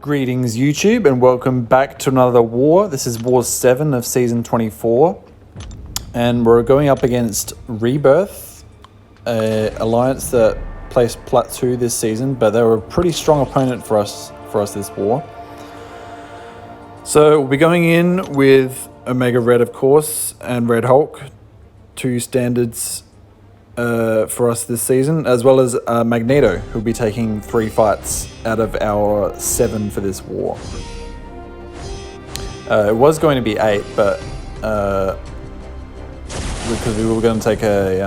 Greetings YouTube and welcome back to another war. This is War 7 of Season 24 and we're going up against Rebirth, an alliance that placed Plat 2 this season, but they were a pretty strong opponent for us this war. So we'll be going in with Omega Red, of course, and Red Hulk, two standards for us this season, as well as Magneto, who'll be taking 3 fights out of our 7 for this war. It was going to be 8, but because we were going to take a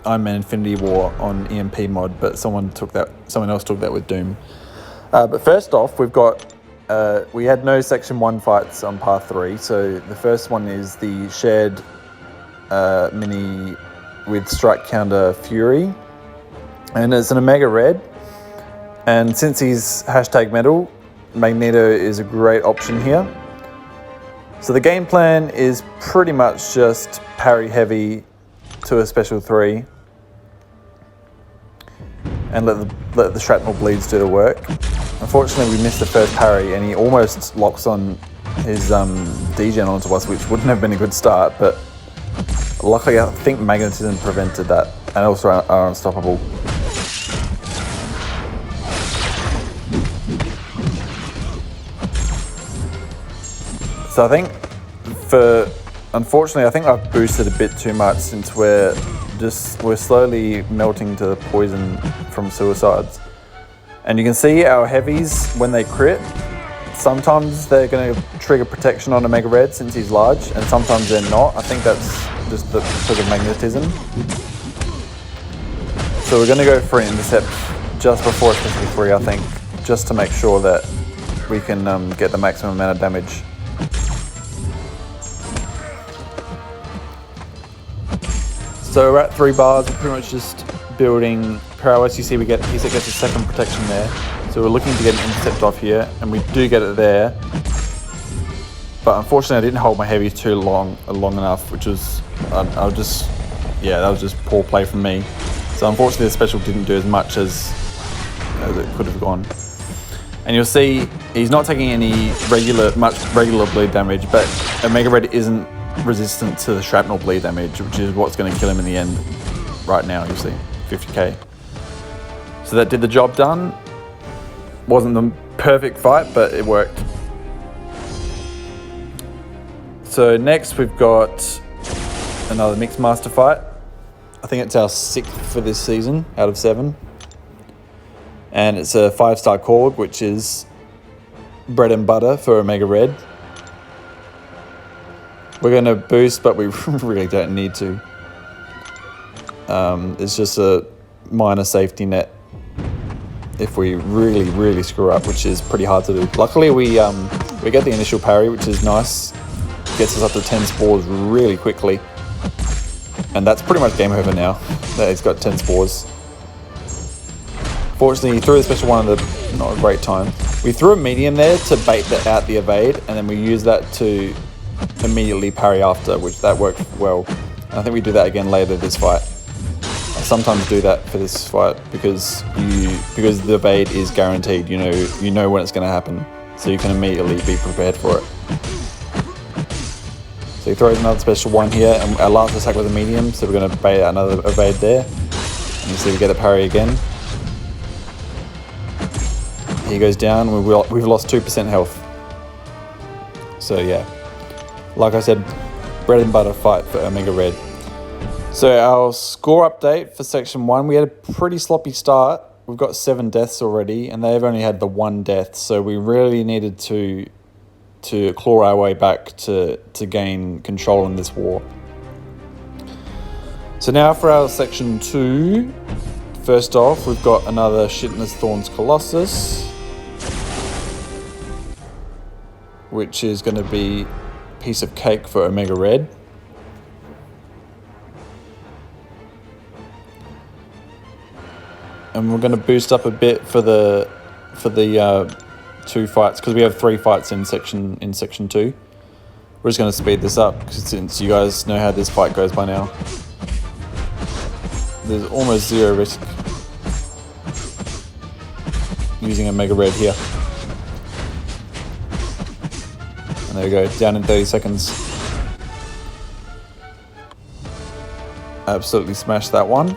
Iron Man Infinity War on EMP mod, but someone else took that with Doom. But first off, we had no Section 1 fights on Path 3, so the first one is the shared mini with Strike Counter Fury, and it's an Omega Red, and since he's #metal, Magneto is a great option here. So the game plan is pretty much just parry heavy to a special 3 and let the shrapnel bleeds do the work. Unfortunately, we missed the first parry and he almost locks on his degen onto us, which wouldn't have been a good start, but luckily, I think magnetism prevented that, and also are unstoppable. So I think unfortunately, I think I've boosted a bit too much since we're slowly melting to the poison from suicides. And you can see our heavies, when they crit, sometimes they're going to trigger protection on Omega Red since he's large, and sometimes they're not. I think that's just because of magnetism. So we're going to go for an intercept just before special 3, I think, just to make sure that we can get the maximum amount of damage. So we're at 3 bars, we're pretty much just building prowess. You see he gets a second protection there. So we're looking to get an intercept off here, and we do get it there. But unfortunately, I didn't hold my heavy too long enough, which was, that was just poor play from me. So unfortunately, the special didn't do as much as it could have gone. And you'll see he's not taking any regular bleed damage, but Omega Red isn't resistant to the shrapnel bleed damage, which is what's going to kill him in the end. Right now, you see, 50k. So that did the job done. Wasn't the perfect fight, but it worked. So next we've got another Mixed Master fight. I think it's our 6th for this season out of 7. And it's a 5-star Korg, which is bread and butter for Omega Red. We're going to boost, but we really don't need to. It's just a minor safety net if we really screw up, which is pretty hard to do. Luckily, we get the initial parry, which is nice. Gets us up to 10 spores really quickly. And that's pretty much game over now. That he's got 10 spores. Fortunately, he threw the special one at not a great time. We threw a medium there to bait out the evade, and then we used that to immediately parry after, which that worked well. And I think we do that again later this fight. I sometimes do that for this fight because the evade is guaranteed. You know when it's going to happen, so you can immediately be prepared for it. So he throws another special one here, and our last attack was a medium, so we're going to bait out another evade there. And you see we get a parry again. He goes down. We've lost 2% health. So yeah, like I said, bread and butter fight for Omega Red. So our score update for Section 1, we had a pretty sloppy start. We've got 7 deaths already, and they've only had the 1 death, so we really needed to claw our way back to gain control in this war. So now for our Section 2, first off, we've got another Shitness Thorns Colossus, which is going to be a piece of cake for Omega Red. And we're going to boost up a bit for the 2 fights, because we have 3 fights in section 2. We're just going to speed this up since you guys know how this fight goes by now. There's almost 0 risk using Omega Red here. And there we go, down in 30 seconds. Absolutely smashed that one.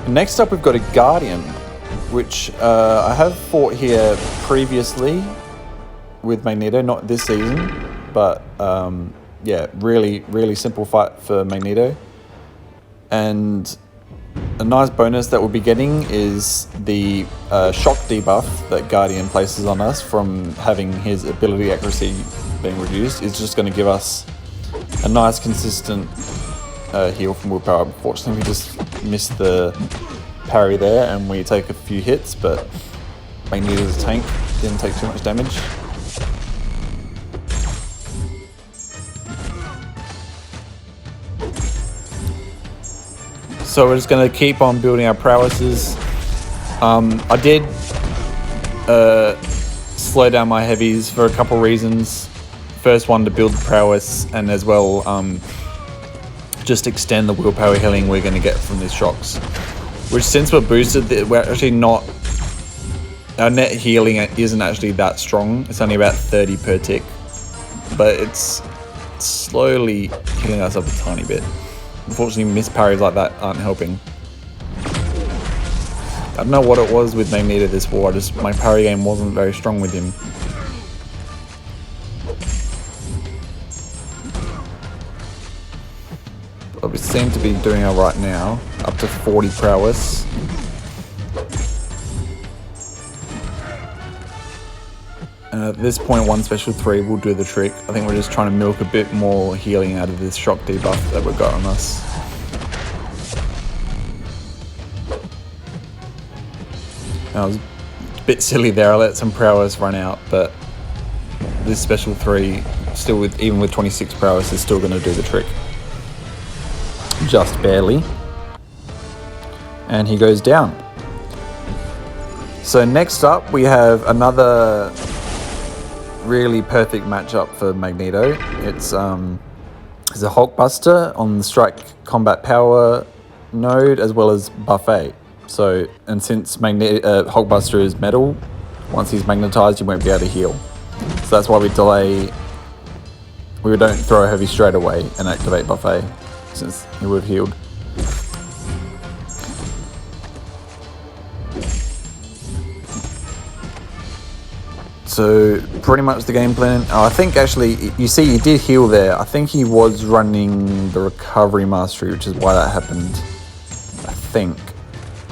And next up we've got a Guardian, which I have fought here previously with Magneto, not this season, but yeah, really simple fight for Magneto. And a nice bonus that we'll be getting is the shock debuff that Guardian places on us from having his ability accuracy being reduced. Is just going to give us a nice consistent heal from willpower. Unfortunately, we just missed the parry there and we take a few hits, but Magneto's tank didn't take too much damage. So we're just going to keep on building our prowesses. I did slow down my heavies for a couple reasons. First one, to build the prowess, and as well just extend the willpower healing we're going to get from these shocks. Which, since we're boosted, we're actually not... Our net healing isn't actually that strong. It's only about 30 per tick. But it's slowly healing us up a tiny bit. Unfortunately, missed parries like that aren't helping. I don't know what it was with Magneto this war, my parry game wasn't very strong with him. But we seem to be doing alright now, up to 40 prowess. And at this point, one special 3 will do the trick. I think we're just trying to milk a bit more healing out of this shock debuff that we've got on us. I was a bit silly there, I let some prowess run out, but this special 3, still even with 26 prowess, is still going to do the trick. Just barely. And he goes down. So next up, we have another really perfect matchup for Magneto. It's a Hulkbuster on the strike combat power node, as well as buffet. So, and since Hulkbuster is metal, once he's magnetized, you won't be able to heal. So that's why we delay. We don't throw heavy straight away and activate buffet, since he would have healed. So pretty much the game plan. I think actually, you see he did heal there. I think he was running the recovery mastery, which is why that happened. I think.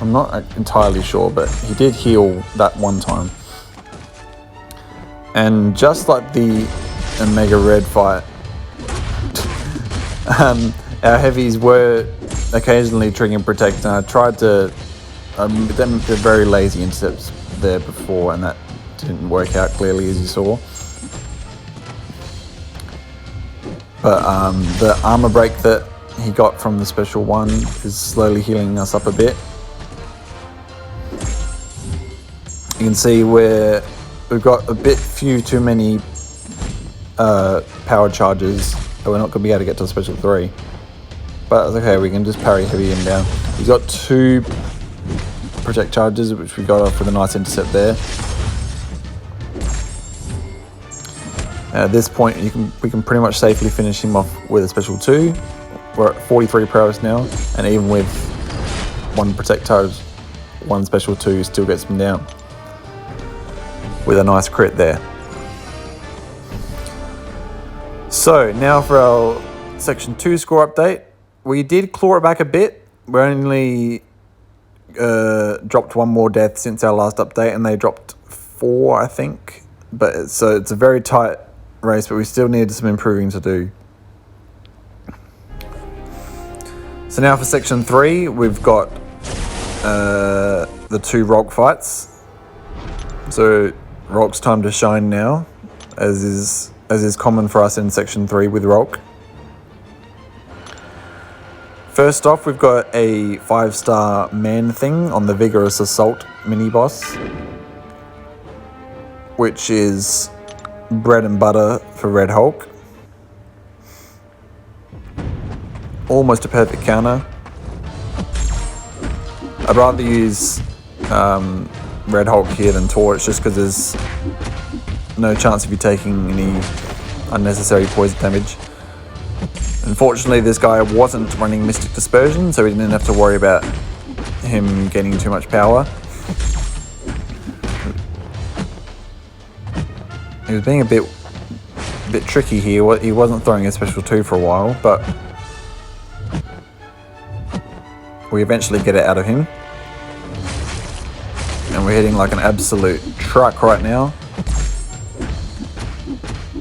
I'm not entirely sure, but he did heal that one time. And just like the Omega Red fight, our heavies were occasionally triggering protect, and I tried to them the very lazy intercepts there before, and that didn't work out clearly, as you saw. But the armor break that he got from the special one is slowly healing us up a bit. You can see where we've got a bit too many power charges, so we're not going to be able to get to special 3. But it's okay, we can just parry heavy him down. He's got 2 protect charges, which we got off with a nice intercept there. At this point, we can pretty much safely finish him off with a special 2. We're at 43 prowess now, and even with 1 protect charge, 1 special 2 still gets him down with a nice crit there. So now for our section 2 score update. We did claw it back a bit. We only dropped 1 more death since our last update, and they dropped 4, I think. But so it's a very tight race, but we still need some improving to do. So now for section 3, we've got the 2 Rock fights. So Rock's time to shine now, as is common for us in section 3 with Rock. First off, we've got a 5-star man thing on the Vigorous Assault mini-boss, which is bread and butter for Red Hulk. Almost a perfect counter. I'd rather use Red Hulk here than Torch, just because there's no chance of you taking any unnecessary poison damage. Unfortunately, this guy wasn't running Mystic Dispersion, so we didn't have to worry about him getting too much power. He was being a bit tricky here. He wasn't throwing a special 2 for a while, but we eventually get it out of him. And we're hitting like an absolute truck right now.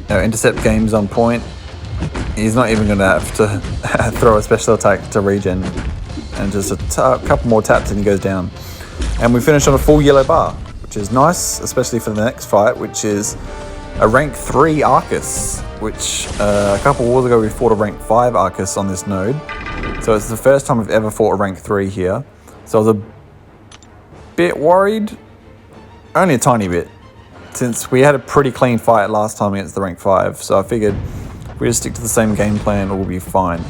Our intercept game's on point. He's not even going to have to throw a special attack to regen. And just a couple more taps and he goes down. And we finish on a full yellow bar, which is nice, especially for the next fight, which is a rank 3 Aarkus, which a couple wars ago we fought a rank 5 Aarkus on this node. So it's the first time we've ever fought a rank 3 here. So I was a bit worried, only a tiny bit, since we had a pretty clean fight last time against the rank 5. So I figured if we just stick to the same game plan, we'll be fine.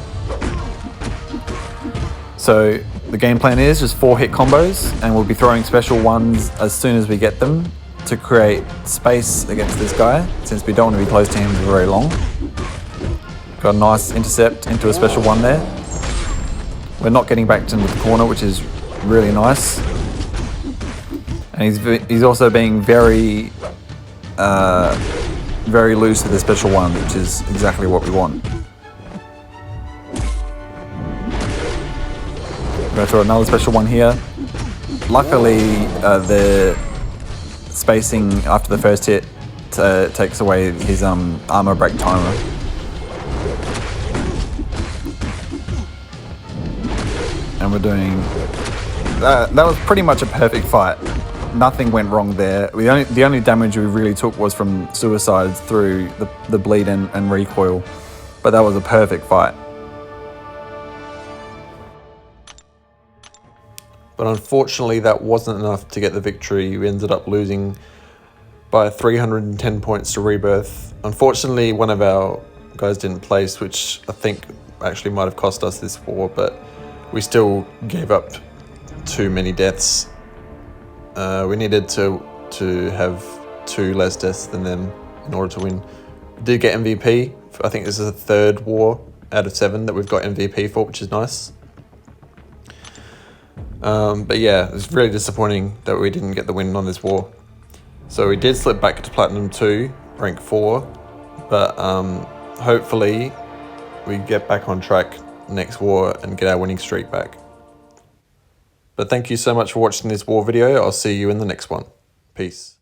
So the game plan is just 4 hit combos, and we'll be throwing special ones as soon as we get them to create space against this guy, since we don't want to be close to him for very long. Got a nice intercept into a special 1 there. We're not getting back into the corner, which is really nice. And he's also being very loose with the special 1, which is exactly what we want. We're going to throw another special 1 here. Luckily, the spacing after the first hit takes away his armor break timer. And we're doing... That was pretty much a perfect fight. Nothing went wrong there. The only damage we really took was from suicides through the bleed and recoil. But that was a perfect fight. But unfortunately, that wasn't enough to get the victory. We ended up losing by 310 points to Rebirth. Unfortunately, one of our guys didn't place, which I think actually might have cost us this war, but we still gave up too many deaths. We needed to have 2 less deaths than them in order to win. We did get MVP. I think this is the 3rd war out of 7 that we've got MVP for, which is nice. But yeah, it was really disappointing that we didn't get the win on this war. So we did slip back to Platinum 2, rank 4, but hopefully we get back on track next war and get our winning streak back. But thank you so much for watching this war video. I'll see you in the next one. Peace.